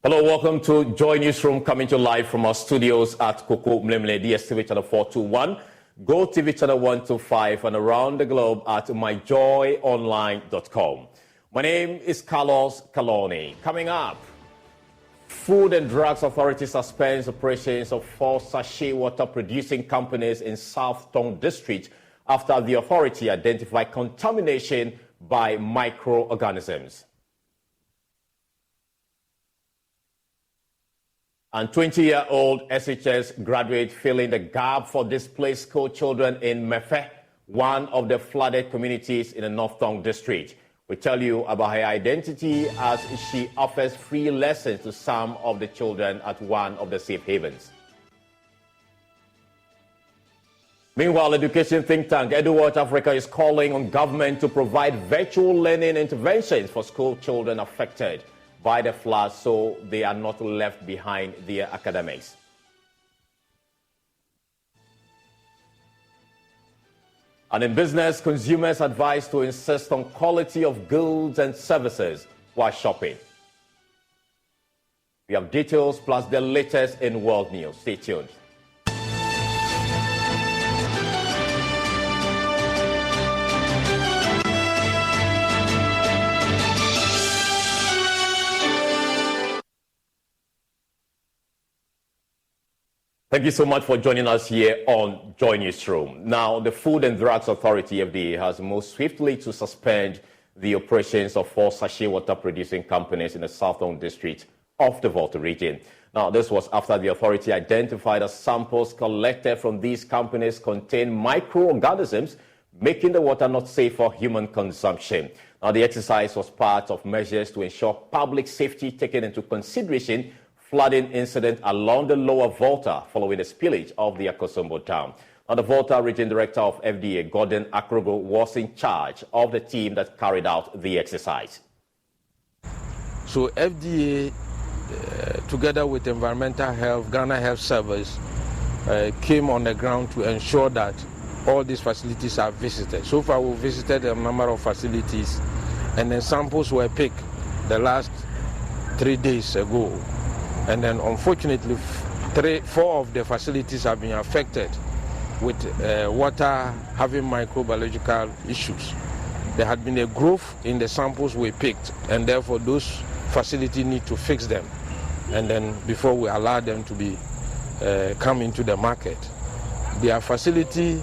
Hello, welcome to Joy Newsroom, coming to you live from our studios at Koko Mlemle, DSTV channel 421, Go TV channel 125, and around the globe at myjoyonline.com. My name is Carlos Caloni. Coming up, Food and Drugs Authority suspends operations of 4 sachet water producing companies in South Tong District after the authority identified contamination by microorganisms. And 20-year-old SHS graduate filling the gap for displaced school children in Mefe, one of the flooded communities in the North Tong District. We tell you about her identity as she offers free lessons to some of the children at one of the safe havens. Meanwhile, education think tank EduWatch Africa is calling on government to provide virtual learning interventions for school children affected by the floods so they are not left behind their academics. And in business, consumers advised to insist on quality of goods and services while shopping. We have details plus the latest in world news. Stay tuned. Thank you so much for joining us here on Joy Newsroom. Now, the Food and Drugs Authority, FDA, has moved swiftly to suspend the operations of 4 sachet water producing companies in the Southern District of the Volta region. Now, this was after the authority identified that samples collected from these companies contain microorganisms, making the water not safe for human consumption. Now, the exercise was part of measures to ensure public safety, taking into consideration flooding incident along the lower Volta following the spillage of the Akosombo Dam. Now, the Volta Region Director of FDA, Gordon Akrogo, was in charge of the team that carried out the exercise. So FDA, together with Environmental Health, Ghana Health Service, came on the ground to ensure that all these facilities are visited. So far, we visited a number of facilities, and then samples were picked the last 3 days ago. And then, unfortunately, 4 of the facilities have been affected with water having microbiological issues. There had been a growth in the samples we picked, and therefore those facilities need to fix them. And then before we allow them to be come into the market. Their facility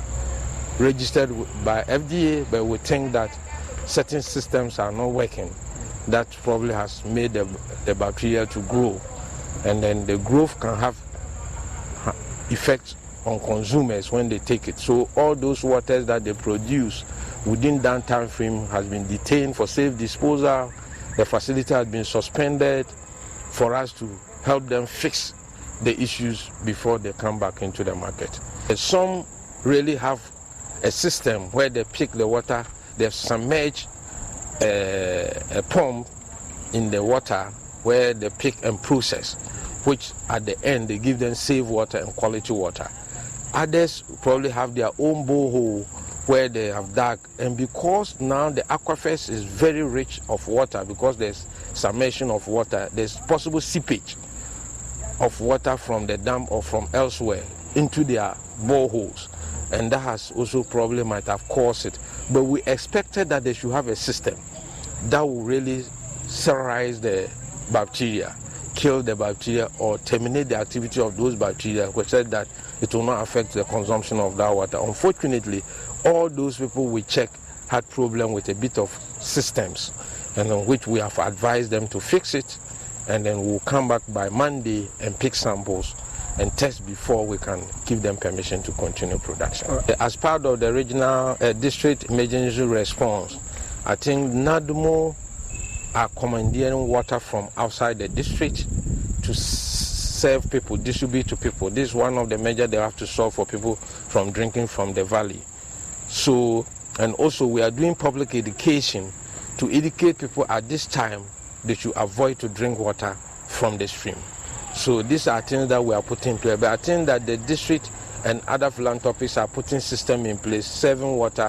registered by FDA, but we think that certain systems are not working. That probably has made the bacteria to grow. And then the growth can have effects on consumers when they take it. So all those waters that they produce within that time frame has been detained for safe disposal. The facility has been suspended for us to help them fix the issues before they come back into the market. Some really have a system where they pick the water, they submerge a pump in the water where they pick and process, which at the end they give them safe water and quality water. Others probably have their own borehole where they have dug, and because now the aquifers is very rich of water, because there's submersion of water, there's possible seepage of water from the dam or from elsewhere into their boreholes, and that has also probably might have caused it. But we expected that they should have a system that will really sterilize the bacteria, kill the bacteria, or terminate the activity of those bacteria, which said that it will not affect the consumption of that water. Unfortunately, all those people we checked had problem with a bit of systems, and on which we have advised them to fix it, and then we'll come back by Monday and pick samples and test before we can give them permission to continue production. As part of the regional district emergency response, I think NADMO are commandeering water from outside the district to serve people, distribute to people. This is one of the measures they have to solve for people from drinking from the valley. So, and also we are doing public education to educate people at this time they should avoid to drink water from the stream. So these are things that we are putting in place. But I think that the district and other philanthropists are putting system in place, serving water.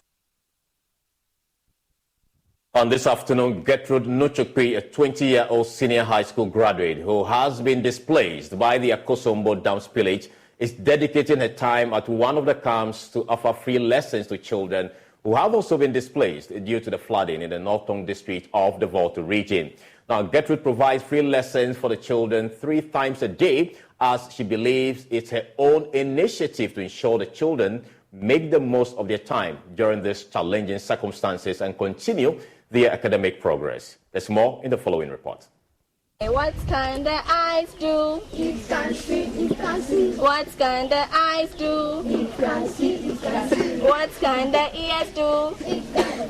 On this afternoon, Gertrude Nuchukwi, a 20-year-old senior high school graduate who has been displaced by the Akosombo Dam spillage, is dedicating her time at one of the camps to offer free lessons to children who have also been displaced due to the flooding in the northern district of the Volta region. Now, Gertrude provides free lessons for the children 3 times a day, as she believes it's her own initiative to ensure the children make the most of their time during these challenging circumstances and continue their academic progress. There's more in the following report. What can the eyes do? It can see, it can see. What can the eyes do? It can see, it can see. What can the ears do? It can.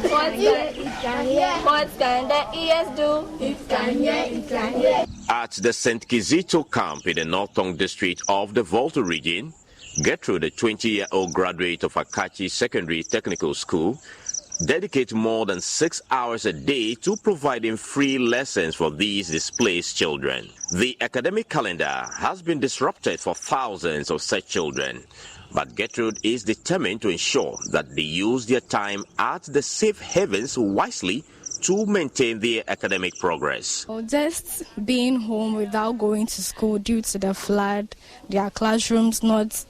What It can hear. What can the ears do? It can hear, it can hear. At the St. Kizito camp in the northern district of the Volta region, Gertrude, a 20-year-old graduate of Akachi Secondary Technical School, dedicates more than 6 hours a day to providing free lessons for these displaced children. The academic calendar has been disrupted for thousands of such children, but Gertrude is determined to ensure that they use their time at the safe havens wisely to maintain their academic progress. Just being home without going to school due to the flood, their classrooms not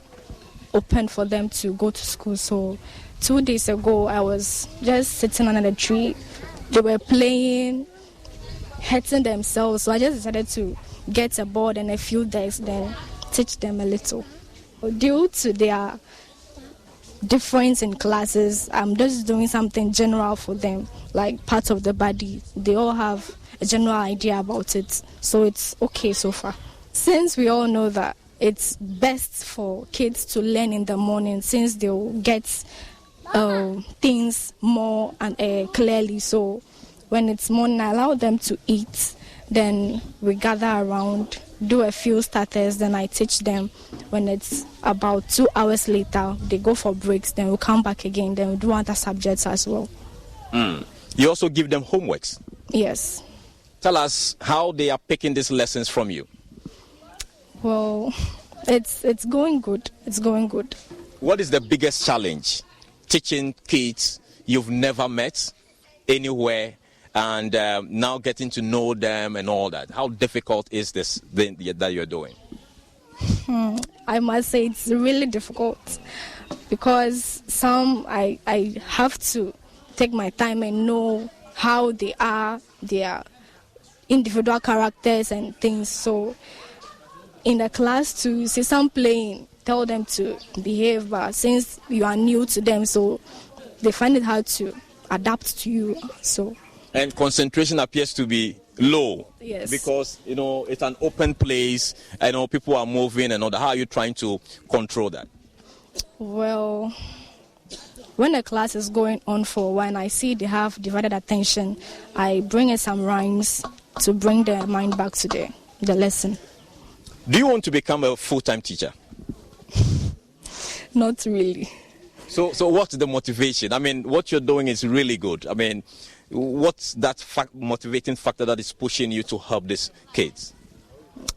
open for them to go to school. So 2 days ago, I was just sitting under the tree. They were playing, hurting themselves. So I just decided to get a board and a few desks, then teach them a little. Due to their difference in classes, I'm just doing something general for them, like parts of the body. They all have a general idea about it, so it's okay so far. Since we all know that it's best for kids to learn in the morning, since they'll get things more and clearly. So when it's morning, I allow them to eat. Then we gather around, do a few starters, then I teach them. When it's about 2 hours later, they go for breaks, then we'll come back again, then we'll do other subjects as well. You also give them homeworks? Yes. Tell us how they are picking these lessons from you. Well, it's going good. It's going good. What is the biggest challenge teaching kids you've never met anywhere and now getting to know them and all that? How difficult is this thing that you're doing? I must say it's really difficult because some I have to take my time and know how they are, their individual characters and things. So in the class too, you see some playing, tell them to behave, but since you are new to them, so they find it hard to adapt to you. So and concentration appears to be low. Yes. Because it's an open place, people are moving and all that. How are you trying to control that? Well, when the class is going on for a while and I see they have divided attention, I bring in some rhymes to bring their mind back to the lesson. Do you want to become a full-time teacher? Not really. So what's the motivation? I mean, what you're doing is really good. I mean, what's that motivating factor that is pushing you to help these kids?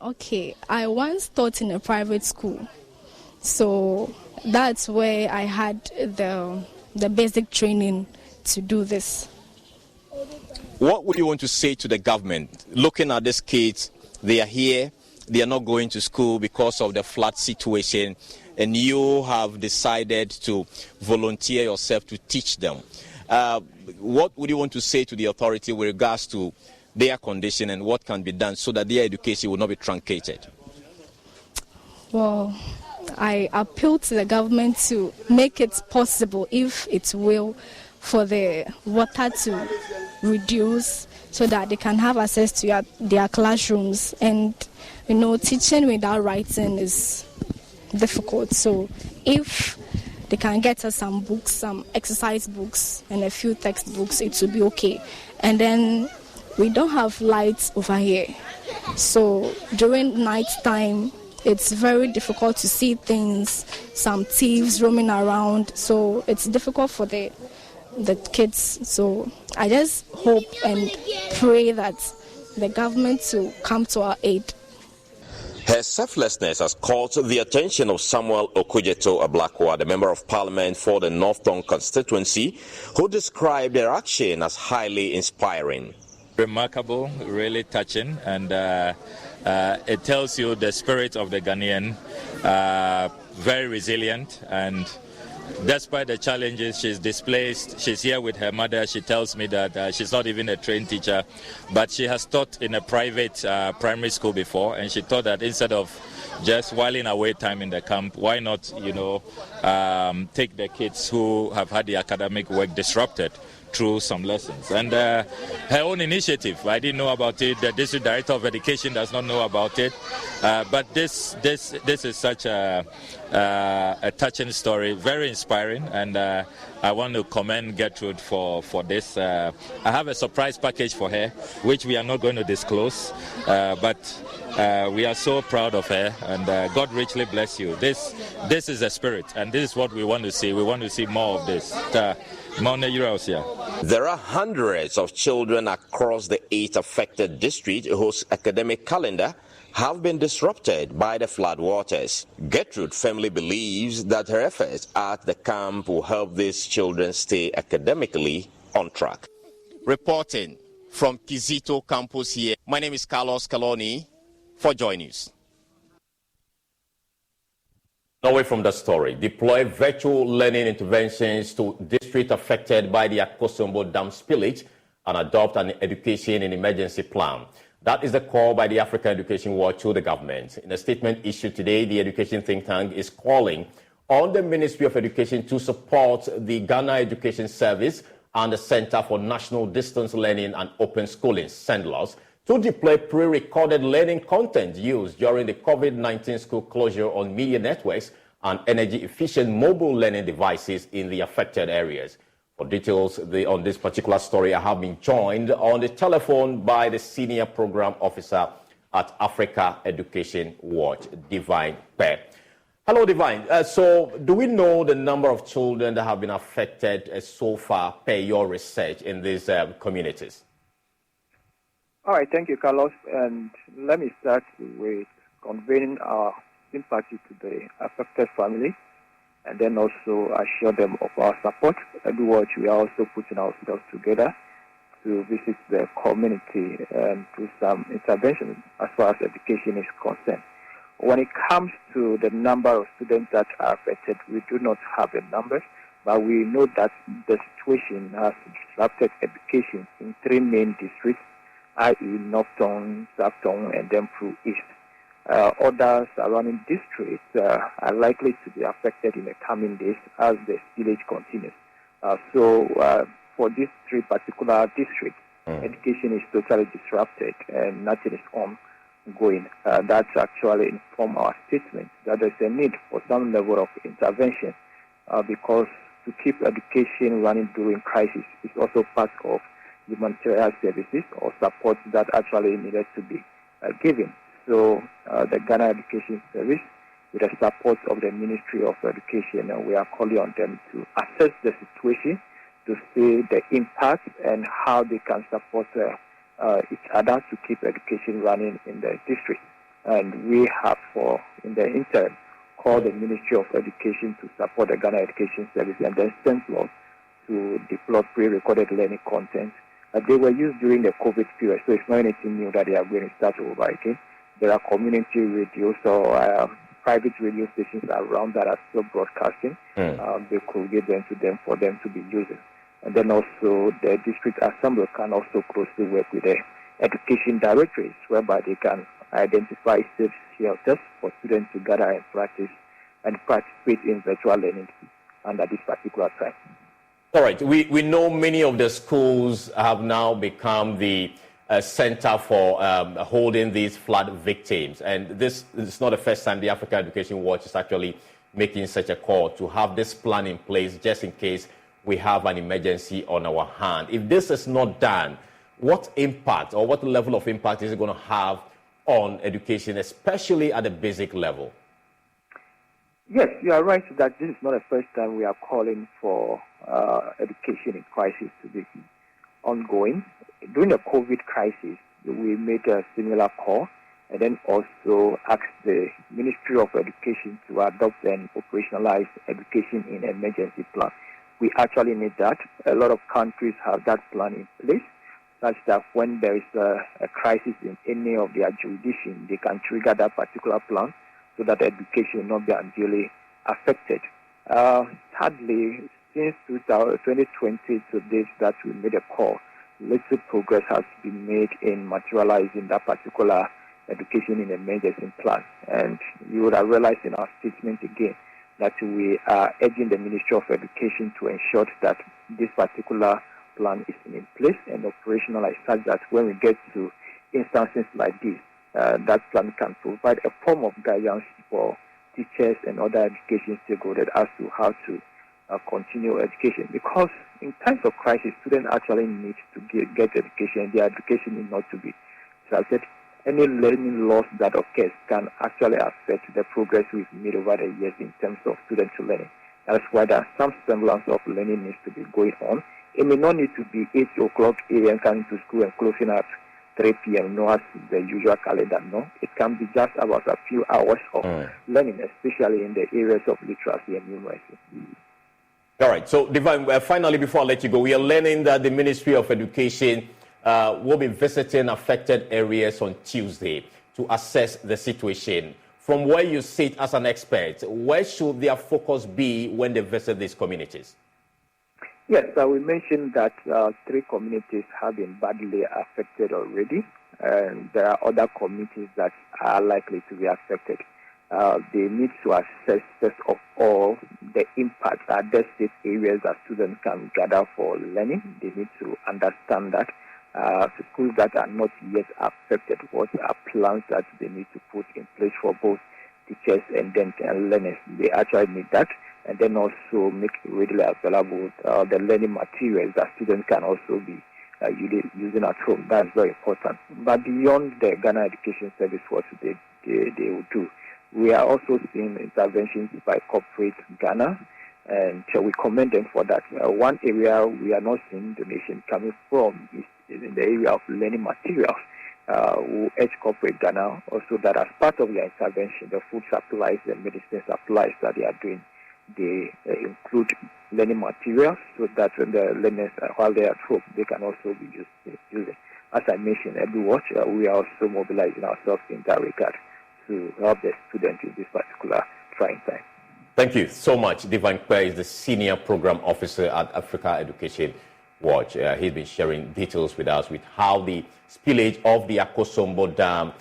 Okay, I once taught in a private school. So that's where I had the basic training to do this. What would you want to say to the government? Looking at these kids, they are here, they are not going to school because of the flood situation, and you have decided to volunteer yourself to teach them. What would you want to say to the authority with regards to their condition and what can be done so that their education will not be truncated? Well, I appeal to the government to make it possible, if it will, for the water to reduce so that they can have access to their classrooms. And, teaching without writing is difficult. So if they can get us some books, some exercise books and a few textbooks, it will be okay. And then we don't have lights over here. So during night time, it's very difficult to see things, some thieves roaming around. So it's difficult for the kids. So I just hope and pray that the government will come to our aid. Her selflessness has caught the attention of Samuel Okujeto Ablakwa, the Member of Parliament for the North Tongue constituency, who described her action as highly inspiring. Remarkable, really touching, and it tells you the spirit of the Ghanaian, very resilient, and despite the challenges, she's displaced. She's here with her mother. She tells me that she's not even a trained teacher, but she has taught in a private primary school before, and she thought that instead of just whiling away time in the camp, why not, take the kids who have had the academic work disrupted through some lessons. And her own initiative, I didn't know about it. The district director of education does not know about it. But this is such a touching story, very inspiring, and I want to commend Gertrude for this. I have a surprise package for her, which we are not going to disclose, but we are so proud of her, and God richly bless you. This is the spirit, and this is what we want to see. We want to see more of this. There are hundreds of children across the 8 affected districts whose academic calendar have been disrupted by the floodwaters. Gertrude firmly believes that her efforts at the camp will help these children stay academically on track. Reporting from Kizito campus here, my name is Carlos Kaloni for Joy News. Away from the story, deploy virtual learning interventions to districts affected by the Akosombo Dam spillage and adopt an education and emergency plan. That is the call by the African Education Watch to the government. In a statement issued today, the education think tank is calling on the Ministry of Education to support the Ghana Education Service and the Center for National Distance Learning and Open Schooling, CENDLOS, to deploy pre-recorded learning content used during the COVID-19 school closure on media networks and energy-efficient mobile learning devices in the affected areas. For details on this particular story, I have been joined on the telephone by the Senior Program Officer at Africa Education Watch, Divine Pe. Hello, Divine. So do we know the number of children that have been affected so far per your research in these communities? All right, thank you, Carlos. And let me start with conveying our sympathy to the affected family, and then also assure them of our support. At the Watch, we are also putting ourselves together to visit the community and do some intervention as far as education is concerned. When it comes to the number of students that are affected, we do not have a number, but we know that the situation has disrupted education in 3 main districts, i.e. North Tongue, South Tongue, and then through East. Other surrounding districts are likely to be affected in the coming days as the spillage continues. So for these 3 particular districts, education is totally disrupted and nothing is ongoing. That's actually informed our statement that there's a need for some level of intervention because to keep education running during crisis is also part of humanitarian services or support that actually needed to be given. So the Ghana Education Service, with the support of the Ministry of Education, we are calling on them to assess the situation, to see the impact and how they can support each other to keep education running in the district. And we have, in the interim, called the Ministry of Education to support the Ghana Education Service and then CENDLOS to deploy pre-recorded learning content. They were used during the COVID period, so it's not anything new that they are going to start over again. There are community radios or private radio stations around that are still broadcasting. They could give them to them for them to be using. And then also the district assembly can also closely work with the education directorates, whereby they can identify safe shelters for students to gather and practice and participate in virtual learning under this particular time. All right. We know many of the schools have now become the center for holding these flood victims. And this is not the first time the African Education Watch is actually making such a call to have this plan in place just in case we have an emergency on our hand. If this is not done, what impact or what level of impact is it going to have on education, especially at the basic level? Yes, you are right that this is not the first time we are calling for education in crisis to be ongoing. During the COVID crisis, we made a similar call, and then also asked the Ministry of Education to adopt and operationalize education in emergency plan. We actually need that. A lot of countries have that plan in place, such that when there is a crisis in any of their jurisdiction, they can trigger that particular plan so that education will not be unduly affected. Sadly, since 2020 to date that we made a call, little progress has been made in materializing that particular education in emergency plan. And you would have realized in our statement again that we are urging the Ministry of Education to ensure that this particular plan is in place and operationalized such that when we get to instances like this, that plan can provide a form of guidance for teachers and other education stakeholders as to how to continue education. Because in times of crisis, students actually need to get education. Their education need not to be disrupted. Any learning loss that occurs can actually affect the progress we've made over the years in terms of student learning. That's why there are some semblance of learning needs to be going on. It may not need to be 8 o'clock a.m. coming to school and closing at 3 p.m. No, as the usual calendar. No, it can be just about a few hours of learning, especially in the areas of literacy and numeracy. All right. So, Divine, finally, before I let you go, we are learning that the Ministry of Education will be visiting affected areas on Tuesday to assess the situation. From where you sit as an expert, where should their focus be when they visit these communities? Yes, we mentioned that 3 communities have been badly affected already, and there are other communities that are likely to be affected. They need to assess, first of all, the impact at the state areas that students can gather for learning. They need to understand that. Schools that are not yet affected, what are plans that they need to put in place for both teachers and then learners. They actually need that. And then also make readily available the learning materials that students can also be using at home. That's very important. But beyond the Ghana Education Service, what they will do, we are also seeing interventions by corporate Ghana, and we commend them for that. One area we are not seeing donation coming from is in the area of learning materials. We urge corporate Ghana also that as part of their intervention, the food supplies and medicine supplies that they are doing, they include learning materials so that when the learners, while they are at home, they can also be using. As I mentioned, we are also mobilizing ourselves in that regard to help the students in this particular trying time. Thank you so much. Divine Kwe is the Senior Program Officer at Africa Education Watch. He's been sharing details with us with how the spillage of the Akosombo Dam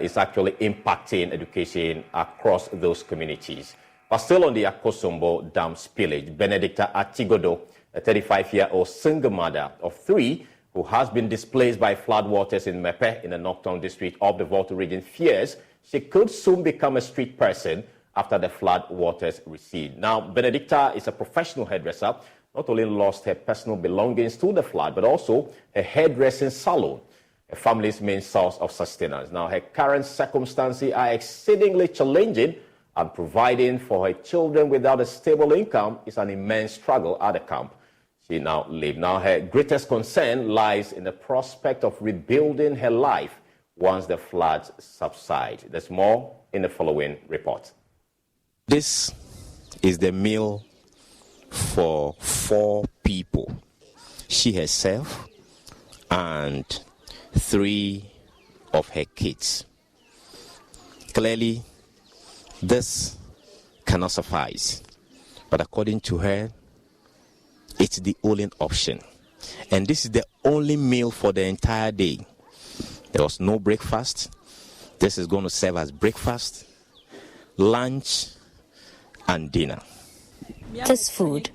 is actually impacting education across those communities. But still on the Akosombo Dam spillage, Benedicta Atigodo, a 35-year-old single mother of 3 who has been displaced by floodwaters in Mepe in the Nocturne district of the Volta region, fears she could soon become a street person after the floodwaters recede. Now, Benedicta is a professional hairdresser, not only lost her personal belongings to the flood, but also a hairdressing salon, a family's main source of sustenance. Now, her current circumstances are exceedingly challenging, and providing for her children without a stable income is an immense struggle at the camp she now lives. Now, her greatest concern lies in the prospect of rebuilding her life once the floods subside. There's more in the following report. This is the meal for 4 people. She herself and 3 of her kids. Clearly, this cannot suffice. But according to her, it's the only option. And this is the only meal for the entire day. There was no breakfast. This is going to serve as breakfast, lunch, and dinner. This food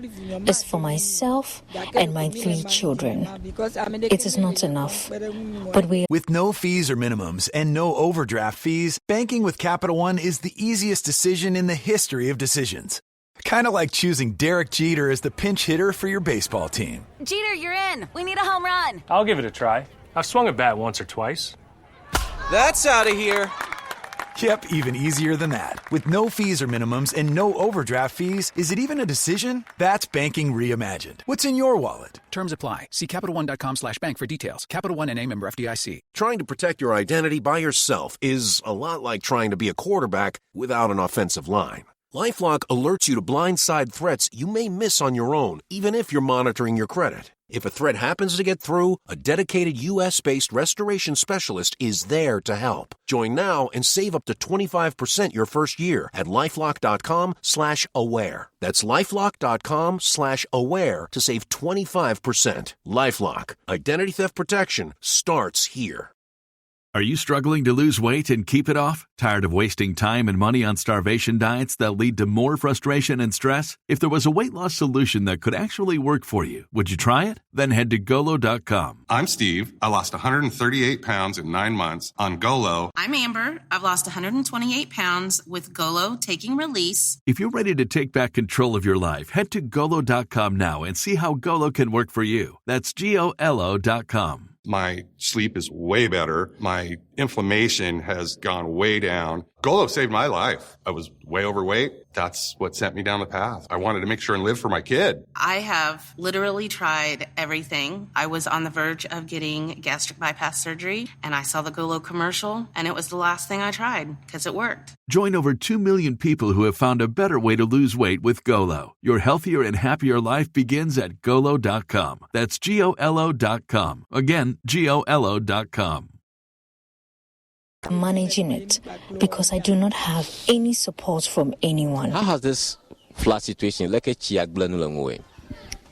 is for myself and my 3 children. It is not enough, but With no fees or minimums and no overdraft fees, banking with Capital One is the easiest decision in the history of decisions. Kind of like choosing Derek Jeter as the pinch hitter for your baseball team. Jeter, you're in. We need a home run. I'll give it a try. I've swung a bat once or twice. That's out of here. Yep, even easier than that. With no fees or minimums and no overdraft fees, is it even a decision? That's banking reimagined. What's in your wallet? Terms apply. See CapitalOne.com/bank for details. Capital One N.A. member FDIC. Trying to protect your identity by yourself is a lot like trying to be a quarterback without an offensive line. LifeLock alerts you to blindside threats you may miss on your own, even if you're monitoring your credit. If a threat happens to get through, a dedicated U.S.-based restoration specialist is there to help. Join now and save up to 25% your first year at LifeLock.com/aware. That's LifeLock.com/aware to save 25%. LifeLock. Identity theft protection starts here. Are you struggling to lose weight and keep it off? Tired of wasting time and money on starvation diets that lead to more frustration and stress? If there was a weight loss solution that could actually work for you, would you try it? Then head to Golo.com. I'm Steve. I lost 138 pounds in 9 months on Golo. I'm Amber. I've lost 128 pounds with Golo Taking Release. If you're ready to take back control of your life, head to Golo.com now and see how Golo can work for you. That's GOLO.com. My sleep is way better. My inflammation has gone way down. Golo saved my life. I was way overweight. That's what sent me down the path. I wanted to make sure and live for my kid. I have literally tried everything. I was on the verge of getting gastric bypass surgery, and I saw the Golo commercial, and it was the last thing I tried because it worked. Join over 2 million people who have found a better way to lose weight with Golo. Your healthier and happier life begins at Golo.com. That's GOLO.com. Again, GOLO.com. Managing it because I do not have any support from anyone. How has this flat situation like a chiak blend?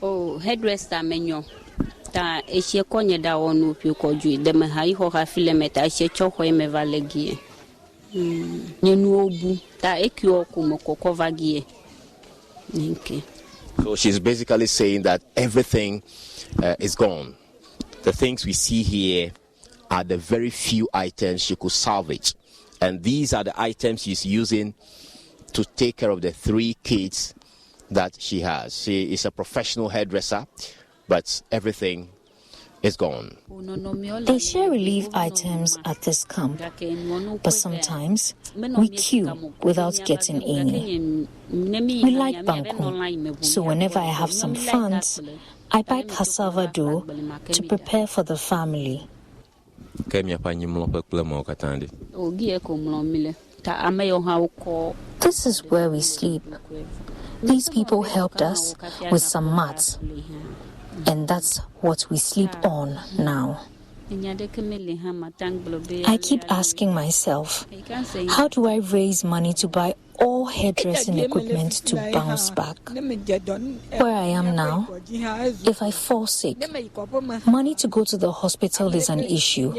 Oh, hairdresser menu. Ta eshe konye da wonu pi ko ju de me ha ho ha filemeta eshe chokho e me valegi. Nyenu obu ta ekio ko mo ko covagie. Okay. So she's basically saying that everything is gone. The things we see here are the very few items she could salvage. And these are the items she's using to take care of the 3 kids that she has. She is a professional hairdresser, but everything is gone. They share relief items at this camp, but sometimes we queue without getting any. We like banku, so whenever I have some funds, I buy cassava dough to prepare for the family. This is where we sleep. These people helped us with some mats, and that's what we sleep on now. I keep asking myself, how do I raise money to buy all hairdressing equipment to bounce back? Where I am now, if I fall sick, money to go to the hospital is an issue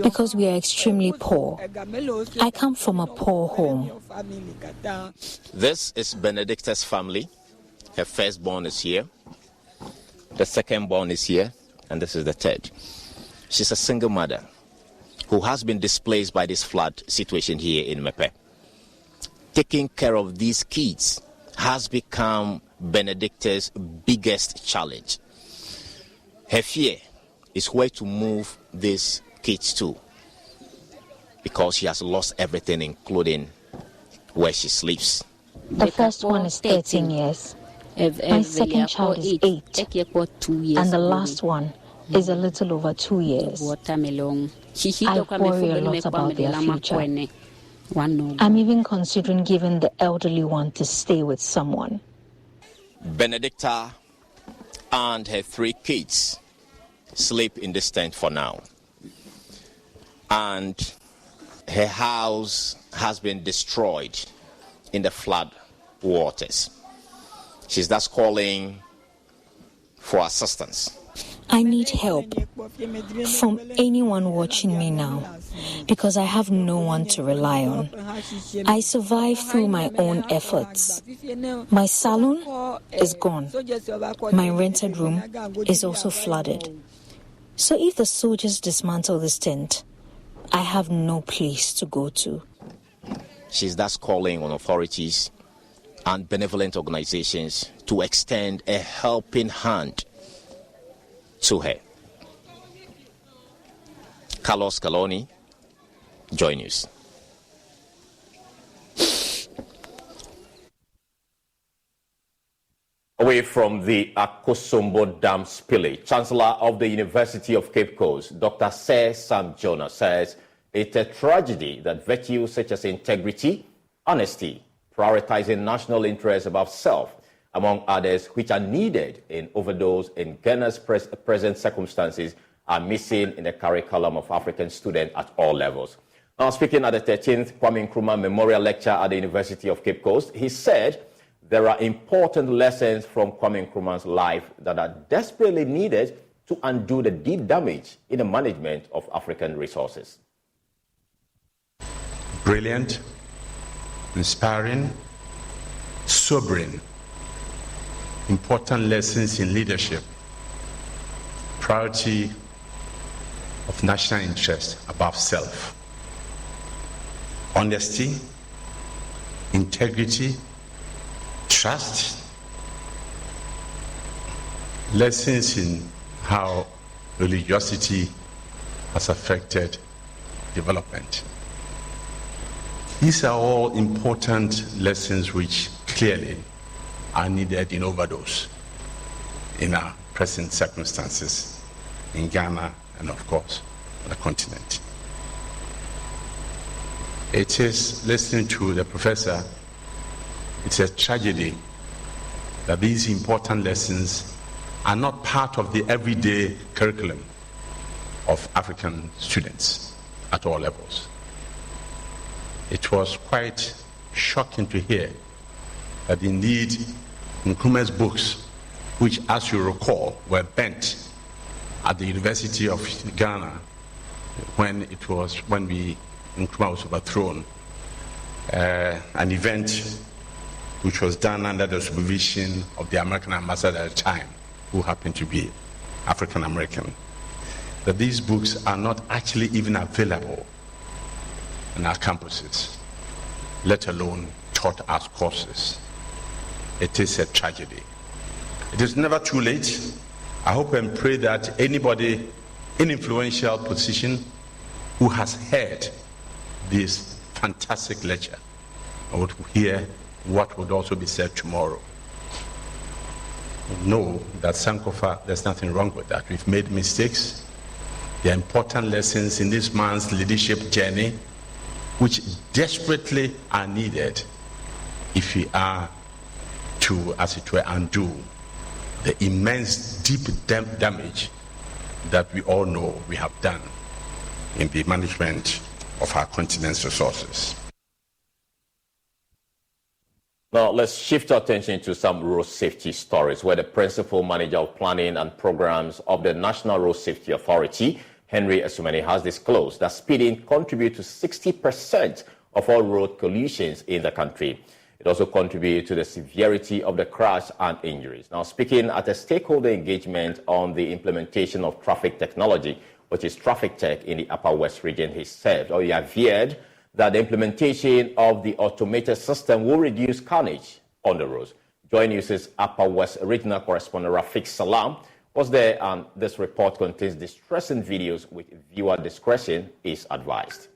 because we are extremely poor. I come from a poor home. This is Benedicta's family. Her firstborn is here. The secondborn is here. And this is the third. She's a single mother who has been displaced by this flood situation here in Mepe. Taking care of these kids has become Benedicta's biggest challenge. Her fear is where to move these kids to, because she has lost everything, including where she sleeps. The first one is 13 years. My second child is 8. And the last one is a little over 2 years. I worry a lot about their future. I'm even considering giving the elderly one to stay with someone. Benedicta and her 3 kids sleep in this tent for now. And her house has been destroyed in the flood waters. She's thus calling for assistance. I need help from anyone watching me now because I have no one to rely on. I survive through my own efforts. My salon is gone. My rented room is also flooded. So if the soldiers dismantle this tent, I have no place to go to. She's thus calling on authorities and benevolent organizations to extend a helping hand to her. Carlos Caloni, Joy News. away from the Akosombo Dam spillage, Chancellor of the University of Cape Coast, Dr. Sir Sam Jonas, says it's a tragedy that virtues such as integrity, honesty, prioritizing national interests above self, among others, which are needed in overdose in Ghana's present circumstances, are missing in the curriculum of African students at all levels. Now, speaking at the 13th Kwame Nkrumah Memorial Lecture at the University of Cape Coast, he said there are important lessons from Kwame Nkrumah's life that are desperately needed to undo the deep damage in the management of African resources. Brilliant, inspiring, sobering, important lessons in leadership, priority of national interest above self, honesty, integrity, trust, lessons in how religiosity has affected development. These are all important lessons which clearly are needed in overdose in our present circumstances in Ghana and, of course, on the continent. It is, listening to the professor, it's a tragedy that these important lessons are not part of the everyday curriculum of African students at all levels. It was quite shocking to hear that indeed Nkrumah's books, which, as you recall, were burnt at the University of Ghana when Nkrumah was overthrown, an event which was done under the supervision of the American ambassador at the time, who happened to be African American, that these books are not actually even available in our campuses, let alone taught as courses. It is a tragedy. It is never too late. I hope and pray that anybody in influential position who has heard this fantastic lecture would hear what would also be said tomorrow. Know that Sankofa, there's nothing wrong with that. We've made mistakes. There are important lessons in this man's leadership journey which desperately are needed if we are to, as it were, undo the immense deep damage that we all know we have done in the management of our continent's resources. Now, let's shift our attention to some road safety stories where the Principal Manager of Planning and Programs of the National Road Safety Authority, Henry Esumeni, has disclosed that speeding contributes to 60% of all road collisions in the country. It also contributes to the severity of the crash and injuries. Now, speaking at a stakeholder engagement on the implementation of traffic technology, which is Traffic Tech in the Upper West region, he said, he averred that the implementation of the automated system will reduce carnage on the roads. Joy News' Upper West regional correspondent Rafiq Salam was there, and this report contains distressing videos with viewer discretion is advised.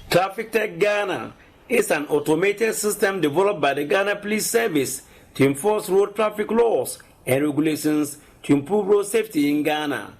Traffic Tech Ghana is an automated system developed by the Ghana Police Service to enforce road traffic laws and regulations to improve road safety in Ghana.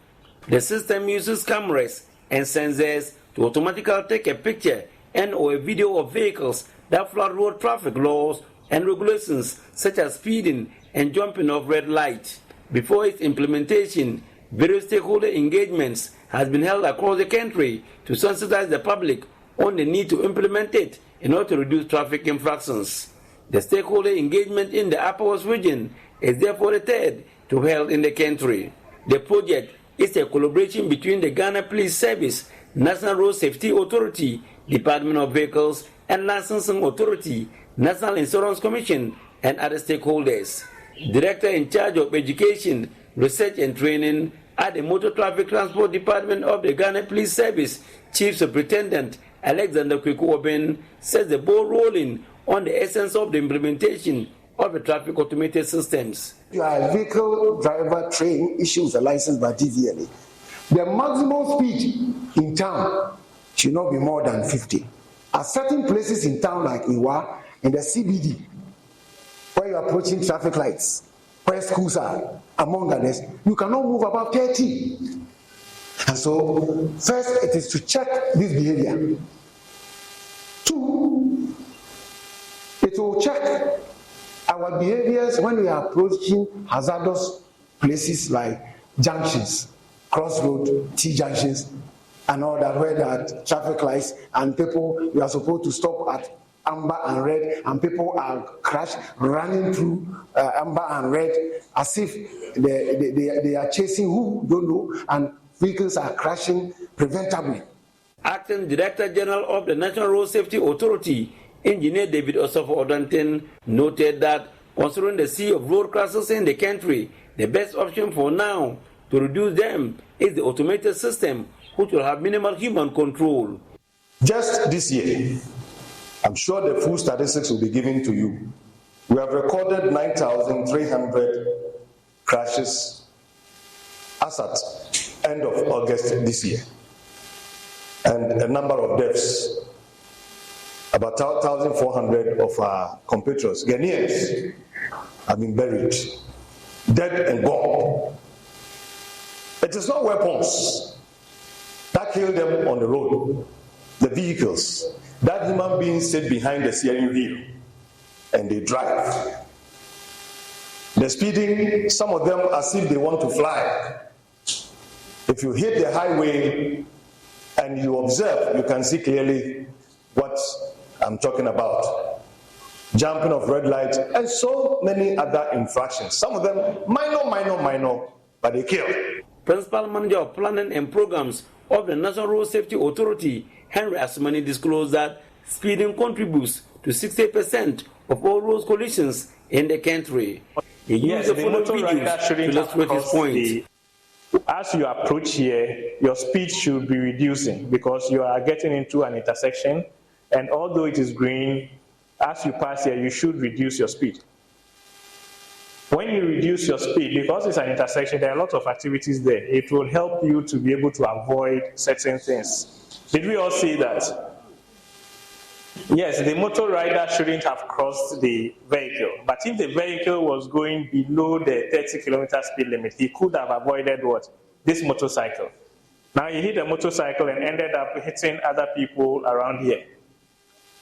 The system uses cameras and sensors to automatically take a picture and or a video of vehicles that flout road traffic laws and regulations such as speeding and jumping off red light. Before its implementation, various stakeholder engagements has been held across the country to sensitize the public on the need to implement it in order to reduce traffic infractions. The stakeholder engagement in the Upper West region is therefore the third to be held in the country. The project is a collaboration between the Ghana Police Service, National Road Safety Authority, Department of Vehicles and Licensing Authority, National Insurance Commission, and other stakeholders. Director in charge of Education, Research and Training at the Motor Traffic Transport Department of the Ghana Police Service, Chief Superintendent Alexander Kwekuoben, says the ball rolling on the essence of the implementation of the traffic automated systems. You are a vehicle driver trained, issues a license by DVLA. The maximum speed in town should not be more than 50. At certain places in town like Iwa, in the CBD, where you are approaching traffic lights, where schools are, among others, you cannot move above 30. And so, first, it is to check this behavior. 2, it will check our behaviors when we are approaching hazardous places like junctions, crossroad, T-junctions, and all that, where there are traffic lights and people, you are supposed to stop at amber and red, and people are running through amber and red as if they are chasing who don't know, and vehicles are crashing preventably. Acting Director General of the National Road Safety Authority, Engineer David Osofo Odanten, noted that considering the sea of road crashes in the country, the best option for now to reduce them is the automated system, which will have minimal human control. Just this year, I'm sure the full statistics will be given to you. We have recorded 9,300 crashes as at end of August this year, and a number of deaths. About 1,400 of our compatriots, Ghanaians, have been buried, dead and gone. It is not weapons that kill them on the road, the vehicles. That human beings sit behind the steering wheel and they drive. The speeding, some of them as if they want to fly. If you hit the highway and you observe, you can see clearly what I'm talking about. Jumping of red lights and so many other infractions. Some of them minor, but they kill. Principal Manager of Planning and Programs of the National Road Safety Authority, Henry Asmani, disclosed that speeding contributes to 60% of all road collisions in the country. He used the following videos to illustrate his point. As you approach here, your speed should be reducing because you are getting into an intersection, and although it is green, as you pass here, you should reduce your speed. When you reduce your speed, because it's an intersection, there are a lot of activities there. It will help you to be able to avoid certain things. Did we all see that? Yes, the motor rider shouldn't have crossed the vehicle, but if the vehicle was going below the 30-kilometer speed limit, he could have avoided what? This motorcycle. Now he hit a motorcycle and ended up hitting other people around here.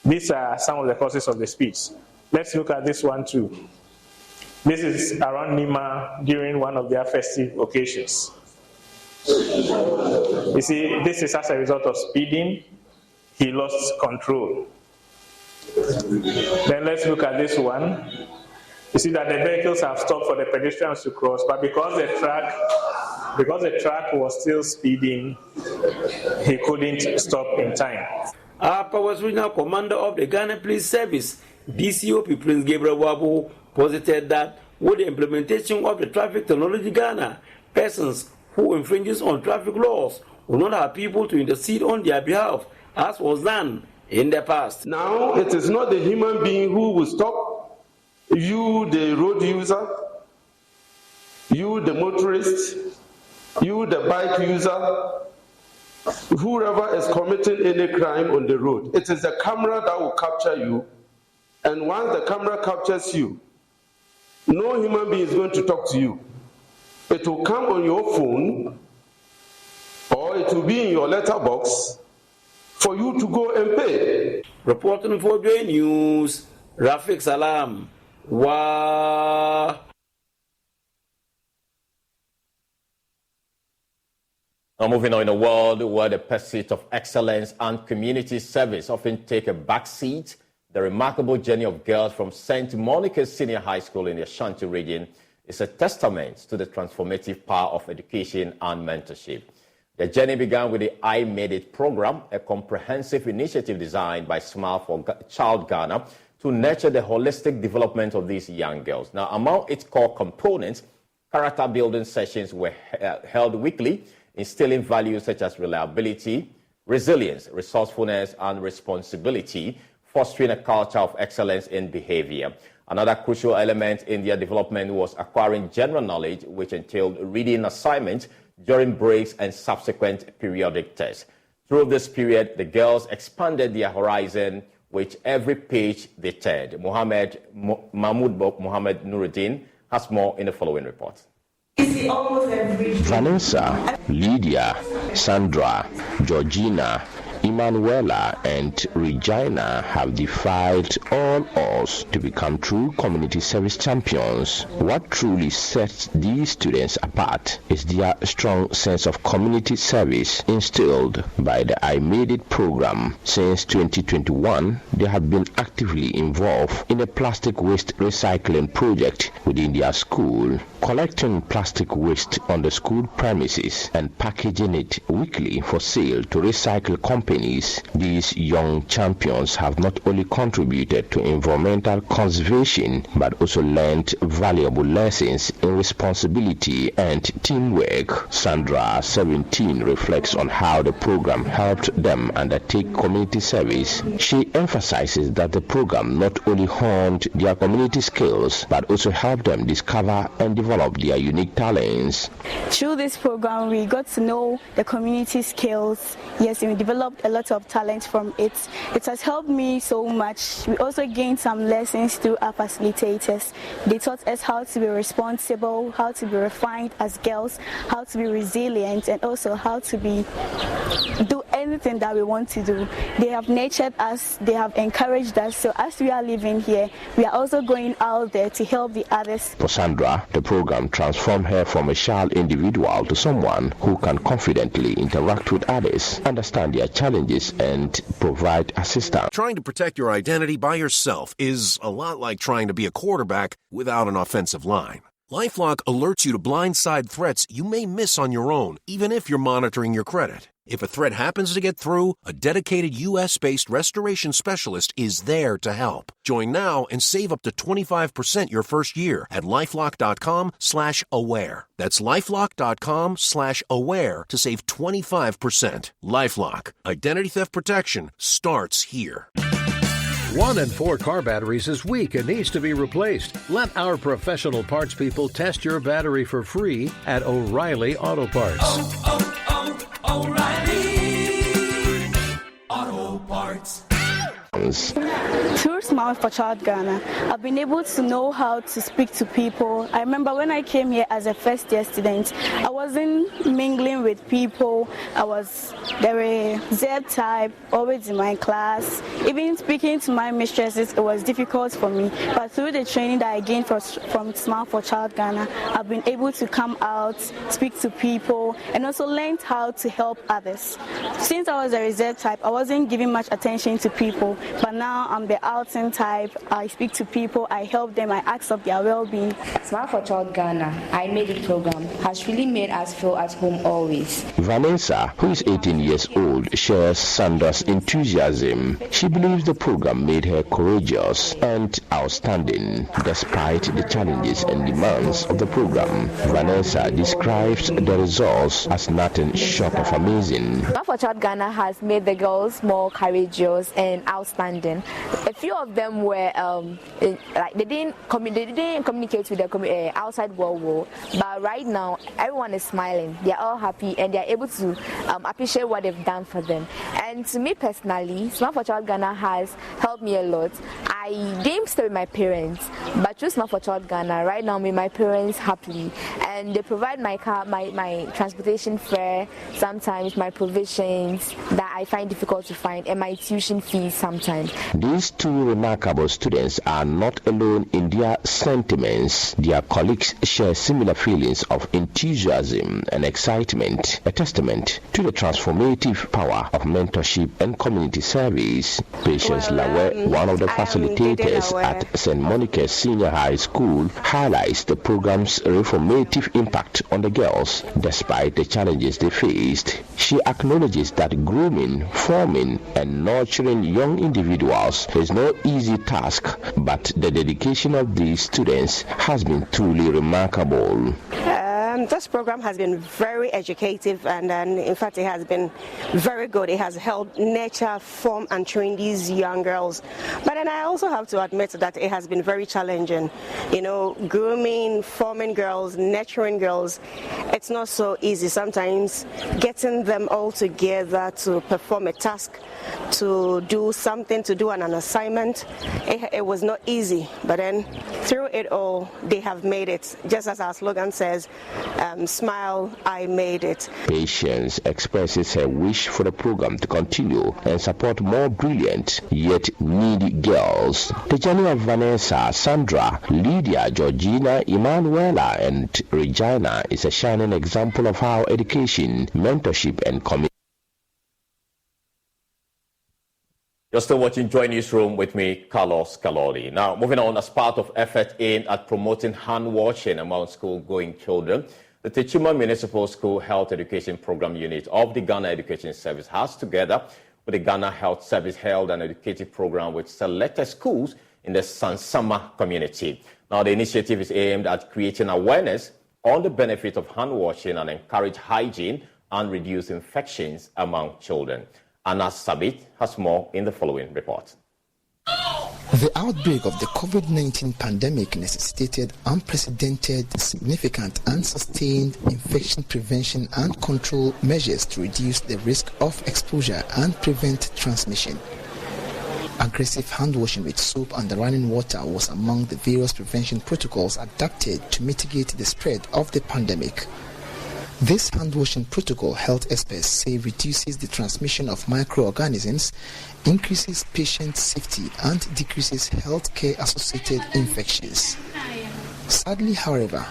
These are some of the causes of the speeds. Let's look at this one too. This is around Nima during one of their festive occasions. You see, this is as a result of speeding. He lost control. Then let's look at this one. You see that the vehicles have stopped for the pedestrians to cross, but because the truck was still speeding, he couldn't stop in time. Our Powers Regional Commander of the Ghana Police Service, DCOP Prince Gabriel Wabo, posited that with the implementation of the Traffic Technology Ghana, persons who infringes on traffic laws will not have people to intercede on their behalf, as was done in the past. Now, it is not the human being who will stop you, the road user, you, the motorist, you, the bike user, whoever is committing any crime on the road. It is the camera that will capture you, and once the camera captures you, no human being is going to talk to you. It will come on your phone, or it will be in your letterbox for you to go and pay. Reporting for Joy News, Rafiq Salam. Wow. Now moving on, in a world where the pursuit of excellence and community service often take a back seat, the remarkable journey of girls from St. Monica's Senior High School in the Ashanti region is a testament to the transformative power of education and mentorship. The journey began with the I Made It program, a comprehensive initiative designed by Smile for Child Ghana to nurture the holistic development of these young girls. Now, among its core components, character building sessions were held weekly, instilling values such as reliability, resilience, resourcefulness, and responsibility, fostering a culture of excellence in behavior. Another crucial element in their development was acquiring general knowledge, which entailed reading assignments during breaks and subsequent periodic tests. Through this period, the girls expanded their horizon with every page they turned. Mahmoud Mohammed Nuruddin has more in the following report. Vanessa, Lydia, Sandra, Georgina, Emanuela and Regina have defied all odds to become true community service champions. What truly sets these students apart is their strong sense of community service instilled by the I Made It program. Since 2021, they have been actively involved in a plastic waste recycling project within their school, collecting plastic waste on the school premises and packaging it weekly for sale to recycle companies. These young champions have not only contributed to environmental conservation but also learned valuable lessons in responsibility and teamwork. Sandra, 17, reflects on how the program helped them undertake community service. She emphasizes that the program not only honed their community skills but also helped them discover and develop their unique talents. Through this program, we got to know the community skills. Yes, we developed a lot of talent from it. It has helped me so much. We also gained some lessons through our facilitators. They taught us how to be responsible, how to be refined as girls, how to be resilient, and also how to do anything that we want to do. They have nurtured us, they have encouraged us. So as we are living here, we are also going out there to help the others. For Sandra, the program transformed her from a shy individual to someone who can confidently interact with others, understand their challenges, and provide assistance. Trying to protect your identity by yourself is a lot like trying to be a quarterback without an offensive line. LifeLock alerts you to blindside threats you may miss on your own, even if you're monitoring your credit. If a threat happens to get through, a dedicated U.S.-based restoration specialist is there to help. Join now and save up to 25% your first year at LifeLock.com/aware. That's LifeLock.com/aware to save 25%. LifeLock. Identity theft protection starts here. 1 in 4 car batteries is weak and needs to be replaced. Let our professional parts people test your battery for free at O'Reilly Auto Parts. O'Reilly Auto Parts. Through Smile for Child Ghana, I've been able to know how to speak to people. I remember when I came here as a first-year student, I wasn't mingling with people. They were Z-type, always in my class. Even speaking to my mistresses, it was difficult for me. But through the training that I gained from Smile for Child Ghana, I've been able to come out, speak to people, and also learned how to help others. Since I was a reserve type, I wasn't giving much attention to people. But now I'm the outing type. I speak to people, I help them, I ask of their well-being. Smile for Child Ghana, I Made It program, has really made us feel at home always. Vanessa, who is 18 years old, shares Sandra's enthusiasm. She believes the program made her courageous and outstanding despite the challenges and demands of the program. Vanessa describes the results as nothing short of amazing. Smile for Child Ghana has made the girls more courageous and outstanding. A few of them were they didn't communicate with the outside world, but right now everyone is smiling. They are all happy and they are able to appreciate what they've done for them. And to me personally, Smile for Child Ghana has helped me a lot. I didn't stay with my parents, but through Smile for Child Ghana, right now I'm with my parents happily, and they provide my car, my transportation fare, sometimes my provisions that I find difficult to find, and my tuition fees sometimes. These two remarkable students are not alone in their sentiments. Their colleagues share similar feelings of enthusiasm and excitement, a testament to the transformative power of mentorship and community service. Patience Lawe, one of the facilitators at St. Monica's Senior High School, highlights the program's reformative impact on the girls despite the challenges they faced. She acknowledges that grooming, forming, and nurturing young individuals is no easy task, but the dedication of these students has been truly remarkable. This program has been very educative, and in fact it has been very good. It has helped nurture, form and train these young girls. But then I also have to admit that it has been very challenging. You know, grooming, forming girls, nurturing girls, it's not so easy. Sometimes getting them all together to perform a task, to do something, to do an assignment, it was not easy. But then through it all, they have made it. Just as our slogan says, smile, I made it. Patience expresses her wish for the program to continue and support more brilliant yet needy girls. The journey of Vanessa, Sandra, Lydia, Georgina, Emanuela and Regina is a shining example of how education, mentorship and community. You're still watching Joy Newsroom with me, Carlos Kaloli. Now, moving on, as part of effort aimed at promoting hand washing among school-going children, the Techuma Municipal School Health Education Program Unit of the Ghana Education Service has, together with the Ghana Health Service, held an educative program with selected schools in the Sansama community. Now, the initiative is aimed at creating awareness on the benefit of hand washing and encourage hygiene and reduce infections among children. Anna Sabit has more in the following report. The outbreak of the COVID-19 pandemic necessitated unprecedented, significant and sustained infection prevention and control measures to reduce the risk of exposure and prevent transmission. Aggressive hand washing with soap and running water was among the various prevention protocols adopted to mitigate the spread of the pandemic. This hand-washing protocol, health experts say, reduces the transmission of microorganisms, increases patient safety, and decreases healthcare-associated infections. Sadly, however,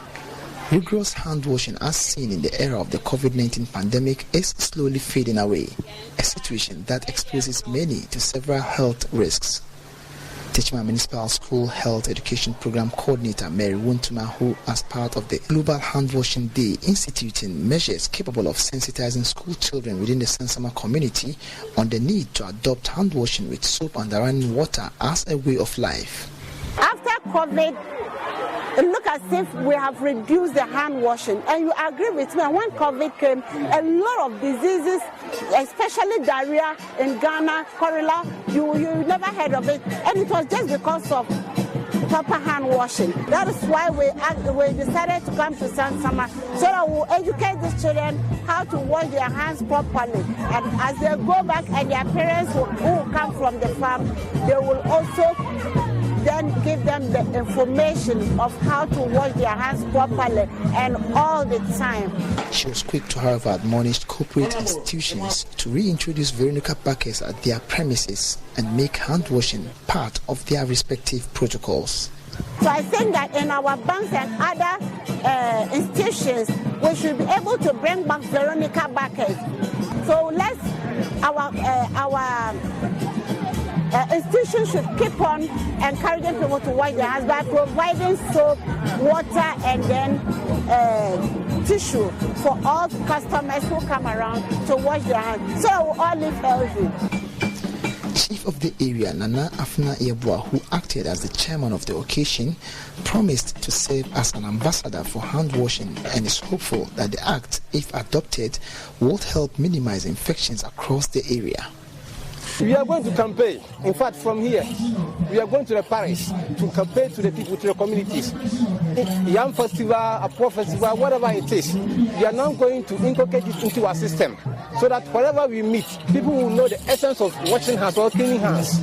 rigorous hand-washing as seen in the era of the COVID-19 pandemic is slowly fading away, a situation that exposes many to several health risks. Techuma Municipal School Health Education Program Coordinator Mary Wuntuma, who, as part of the Global Hand Washing Day, instituting measures capable of sensitizing school children within the Sansama community on the need to adopt hand washing with soap and running water as a way of life. After COVID, it looks as if we have reduced the hand washing. And you agree with me, when COVID came, a lot of diseases, especially diarrhea in Ghana, cholera, you never heard of it. And it was just because of proper hand washing. That is why we decided to come to Sansama, so that we'll educate these children how to wash their hands properly. And as they go back and their parents who come from the farm, they will also then give them the information of how to wash their hands properly and all the time. She was quick to, however, admonish corporate institutions to reintroduce Veronica Buckets at their premises and make hand washing part of their respective protocols. So I think that in our banks and other institutions, we should be able to bring back Veronica Buckets. So our institutions should keep on encouraging people to wash their hands by providing soap, water, and then tissue for all customers who come around to wash their hands, so we all live healthy. Chief of the area, Nana Afna Yebua, who acted as the chairman of the occasion, promised to serve as an ambassador for hand washing and is hopeful that the act, if adopted, will help minimize infections across the area. We are going to campaign. In fact, from here, we are going to the parish to campaign to the people, to the communities. Young festival, a pro festival, whatever it is, we are now going to inculcate it into our system so that wherever we meet, people will know the essence of washing hands or cleaning hands.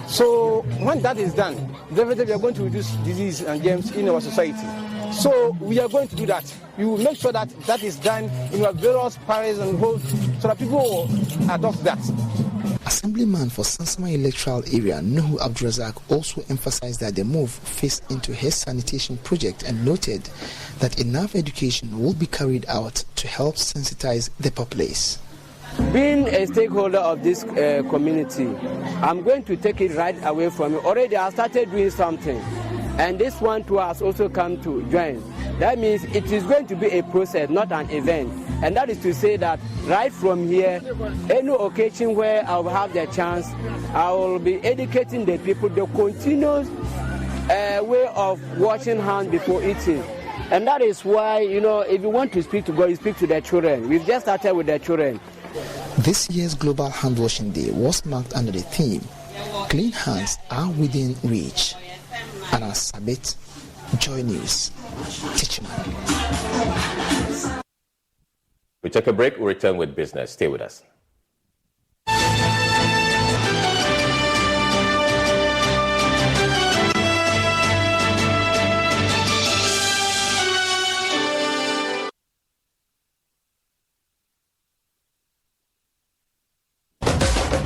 So when that is done, definitely we are going to reduce disease and germs in our society. So we are going to do that. We will make sure that that is done in our various parishes and homes so that people will adopt that. Assemblyman for Sansama electoral area, Nuhu Abdurazak, also emphasized that the move fits into his sanitation project and noted that enough education will be carried out to help sensitize the populace. Being a stakeholder of this community, I'm going to take it right away from you. Already I started doing something, and this one too has also come to join. That means it is going to be a process, not an event. And that is to say that right from here, any occasion where I will have the chance, I will be educating the people the continuous way of washing hands before eating. And that is why, if you want to speak to God, you speak to the children. We've just started with the children. This year's Global Hand Washing Day was marked under the theme, Clean Hands Are Within Reach. Anna Sabit, Joy News, Teachman. We take a break, we return with business. Stay with us.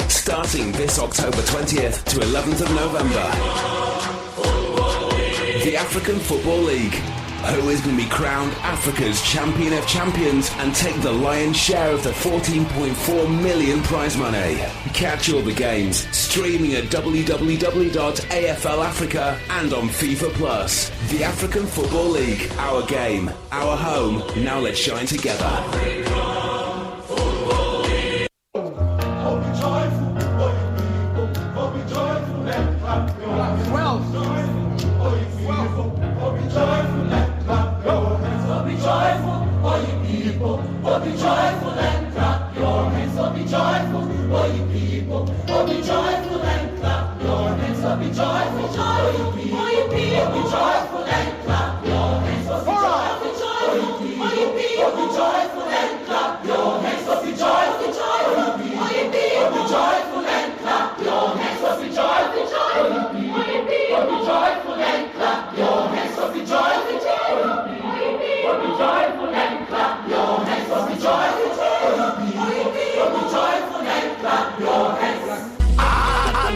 Starting this October 20th to 11th of November, the African Football League. Who is going to be crowned Africa's Champion of Champions and take the lion's share of the 14.4 million prize money? Catch all the games streaming at www.AFL Africa and on FIFA Plus. The African Football League, our game, our home. Now let's shine together. Be joyful and clap your hands, so be joyful, oh you people. Oh be joyful and clap your hands, so be joyful, oh you people. Oh be joyful and clap your hands, so be joyful, oh you people. Oh be joyful and clap your hands, so be joyful, oh you people. Oh be joyful and clap your hands, so be joyful, oh you people. Oh be joyful and clap your hands, so be joyful, oh you people. Oh be joyful and clap your hands, so be joyful.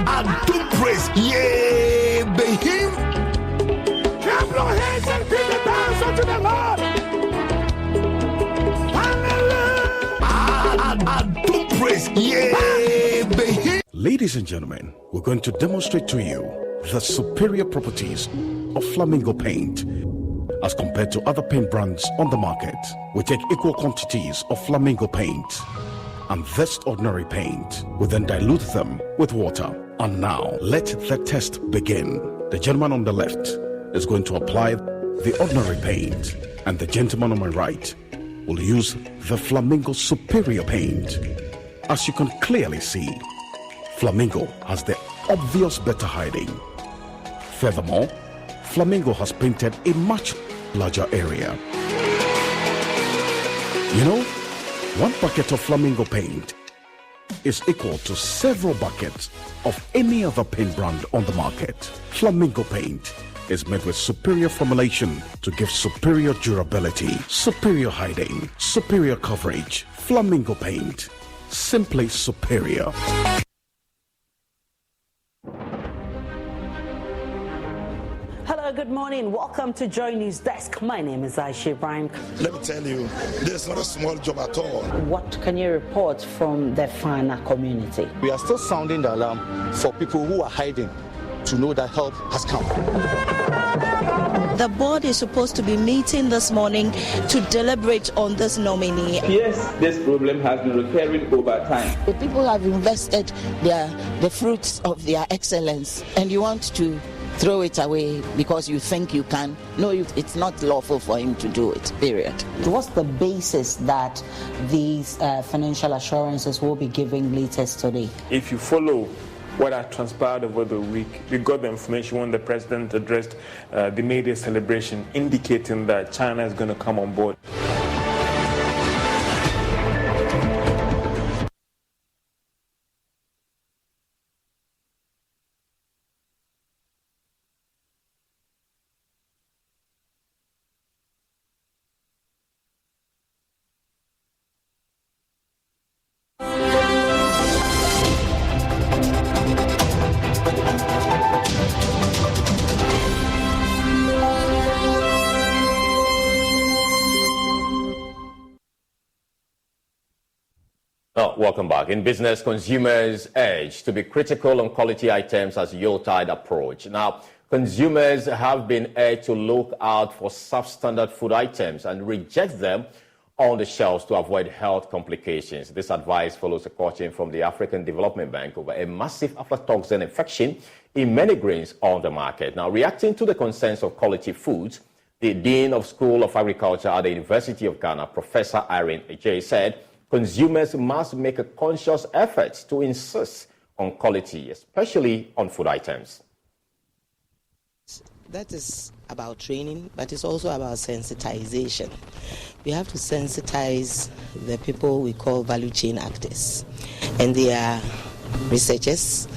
And don't praise, yeah, be him. Clap your hands and give the dance unto the Lord. Hallelujah. And don't praise, yeah, be him. Ladies and gentlemen, we're going to demonstrate to you the superior properties of Flamingo paint. As compared to other paint brands on the market, we take equal quantities of Flamingo paint and this ordinary paint. We then dilute them with water. And now, let the test begin. The gentleman on the left is going to apply the ordinary paint, and the gentleman on my right will use the Flamingo Superior paint. As you can clearly see, Flamingo has the obvious better hiding. Furthermore, Flamingo has painted a much larger area. You know, one bucket of Flamingo paint is equal to several buckets of any other paint brand on the market. Flamingo paint is made with superior formulation to give superior durability, superior hiding, superior coverage. Flamingo paint, simply superior. Hello, good morning. Welcome to Joy News Desk. My name is Aisha Ibrahim. Let me tell you, this is not a small job at all. What can you report from the Fana community? We are still sounding the alarm for people who are hiding to know that help has come. The board is supposed to be meeting this morning to deliberate on this nominee. Yes, this problem has been recurring over time. The people have invested the fruits of their excellence, and you want to throw it away because you think you can. No, it's not lawful for him to do it, period. What's the basis that these financial assurances will be giving latest today? If you follow what had transpired over the week, we got the information when the president addressed the May Day celebration, indicating that China is going to come on board. Welcome back. In business, consumers urge to be critical on quality items as Yuletide approach. Now, consumers have been urged to look out for substandard food items and reject them on the shelves to avoid health complications. This advice follows a caution from the African Development Bank over a massive aflatoxin infection in many grains on the market. Now, reacting to the concerns of quality foods, The Dean of School of Agriculture at the University of Ghana, Professor Irene Ejay, said consumers must make a conscious effort to insist on quality, especially on food items. That is about training, but it's also about sensitization. We have to sensitize the people we call value chain actors. And they are researchers,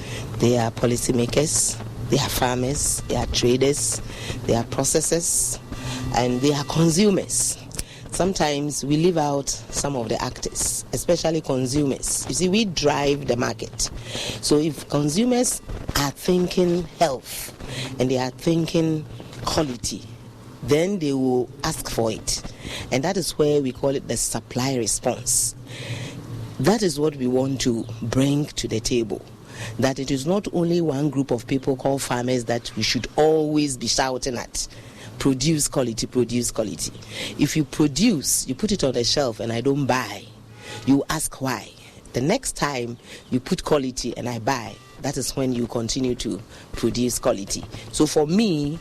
they are policymakers, they are farmers, they are traders, they are processors, and they are consumers. Sometimes we leave out some of the actors, especially consumers. You see, we drive the market. So if consumers are thinking health and they are thinking quality, then they will ask for it. And that is where we call it the supply response. That is what we want to bring to the table. That it is not only one group of people called farmers that we should always be shouting at. Produce quality, produce quality. If you produce, you put it on the shelf and I don't buy, you ask why. The next time you put quality and I buy, that is when you continue to produce quality. So for me,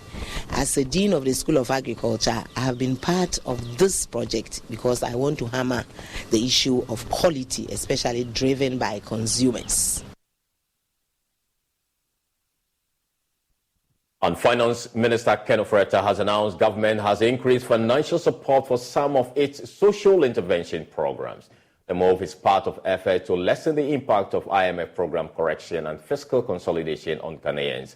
as a Dean of the School of Agriculture, I have been part of this project because I want to hammer the issue of quality, especially driven by consumers. And Finance Minister Ken Ofori-Atta has announced government has increased financial support for some of its social intervention programs. The move is part of effort to lessen the impact of IMF program correction and fiscal consolidation on Ghanaians.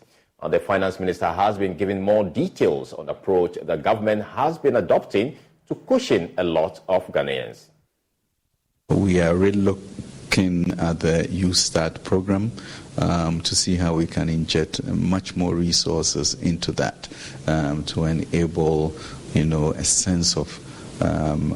The Finance Minister has been giving more details on the approach the government has been adopting to cushion a lot of Ghanaians. We are really looking at the Youth Start program to see how we can inject much more resources into that to enable, a sense of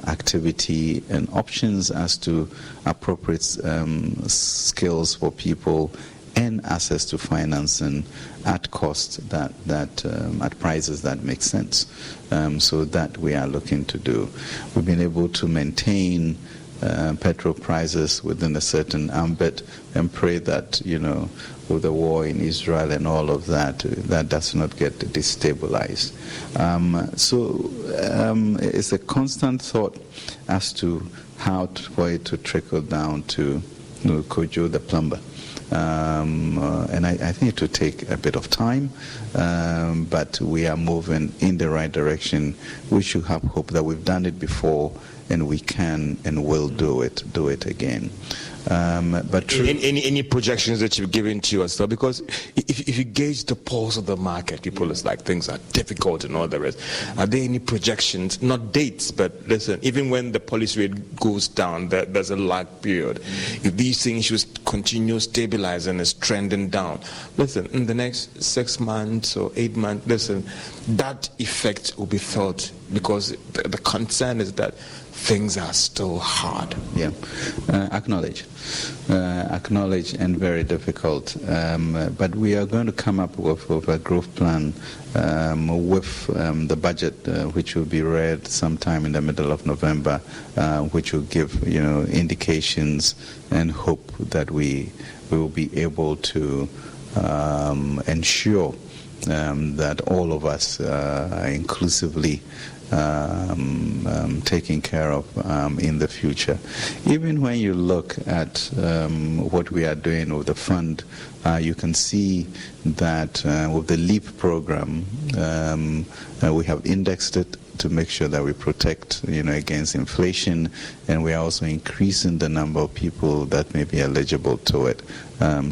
activity and options as to appropriate skills for people and access to financing at cost that at prices that make sense. So that we are looking to do. We've been able to maintain petrol prices within a certain ambit and pray that, with the war in Israel and all of that, that does not get destabilized. So it's a constant thought as to how for it to trickle down to Kojo the plumber. And I think it will take a bit of time, but we are moving in the right direction. We should have hope that we've done it before and we can and will do it again. But any projections that you've given to us, though, because if you gauge the pulse of the market, people is like things are difficult and all the rest. Are there any projections, not dates, but listen, even when the policy rate goes down, there's a lag period. If these things should continue stabilizing, it's trending down. Listen, in the next 6 months or 8 months, listen, that effect will be felt because the concern is that things are still hard. Yeah, acknowledge and very difficult. But we are going to come up with a growth plan with the budget, which will be read sometime in the middle of November, which will give indications and hope that we will be able to ensure that all of us are inclusively taken care of in the future. Even when you look at what we are doing with the fund, you can see that with the LEAP program, we have indexed it to make sure that we protect, against inflation, and we are also increasing the number of people that may be eligible to it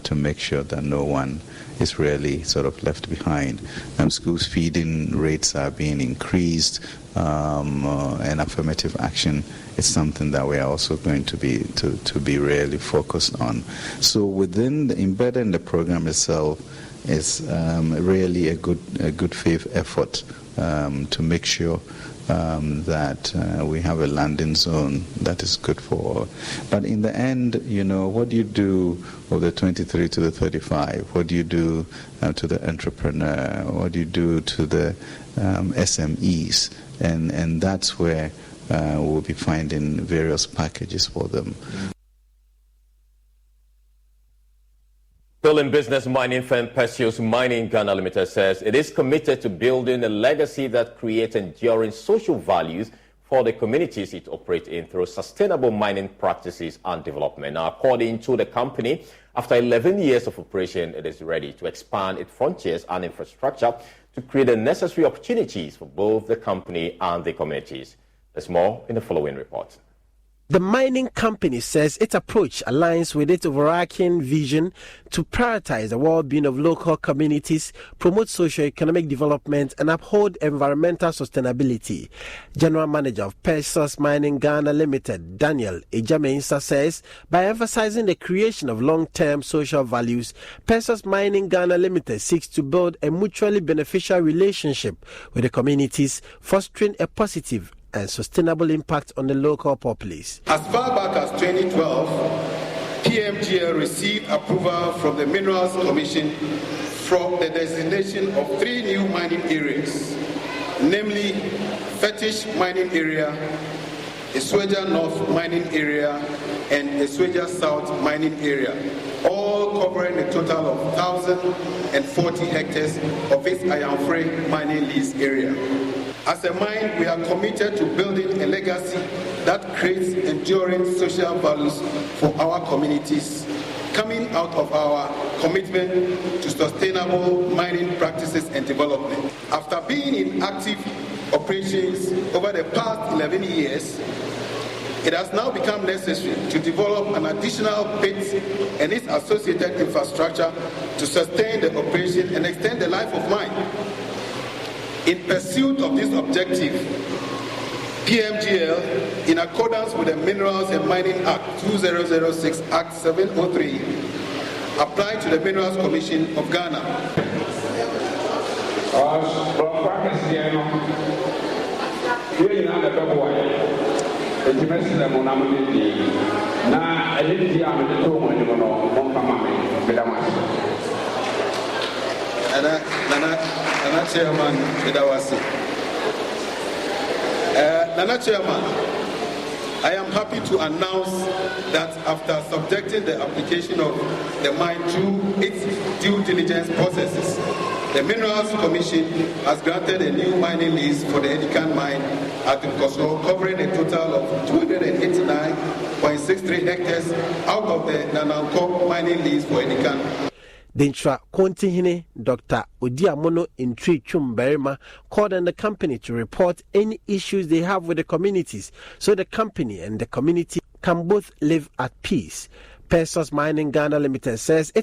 to make sure that no one is really sort of left behind. Schools feeding rates are being increased, and affirmative action is something that we are also going to be really focused on. So within embedded in the program itself is really a good faith effort to make sure that we have a landing zone that is good for all. But in the end, what do you do with the 23 to the 35? What do you do to the entrepreneur? What do you do to the SMEs? And that's where we'll be finding various packages for them. Still in business, mining firm Perseus Mining Ghana Limited says it is committed to building a legacy that creates enduring social values for the communities it operates in through sustainable mining practices and development. Now, according to the company, after 11 years of operation, it is ready to expand its frontiers and infrastructure to create the necessary opportunities for both the company and the communities. There's more in the following report. The mining company says its approach aligns with its overarching vision to prioritize the well-being of local communities, promote socio-economic development, and uphold environmental sustainability. General Manager of Perseus Mining Ghana Limited, Daniel Ejamensa, says by emphasizing the creation of long-term social values, Perseus Mining Ghana Limited seeks to build a mutually beneficial relationship with the communities, fostering a positive and sustainable impact on the local populace. As far back as 2012, PMGL received approval from the Minerals Commission for the designation of 3 new mining areas, namely Fetish Mining Area, Esweja North Mining Area, and Esweja South Mining Area, all covering a total of 1,040 hectares of its Ayamfre mining lease area. As a mine, we are committed to building a legacy that creates enduring social values for our communities, coming out of our commitment to sustainable mining practices and development. After being in active operations over the past 11 years, it has now become necessary to develop an additional pit and its associated infrastructure to sustain the operation and extend the life of mine. In pursuit of this objective, PMGL, in accordance with the Minerals and Mining Act 2006 Act 703, applied to the Minerals Commission of Ghana. Nana Chairman, Nana Chairman, I am happy to announce that after subjecting the application of the mine to its due diligence processes, the Minerals Commission has granted a new mining lease for the Edikan mine at Akosombo, covering a total of 289.63 hectares out of the Nananko mining lease for Edikan. Dentra Kontihine Dr. Odiamono Intri Chumberima called on the company to report any issues they have with the communities so the company and the community can both live at peace. Perseus Mining Ghana Limited says it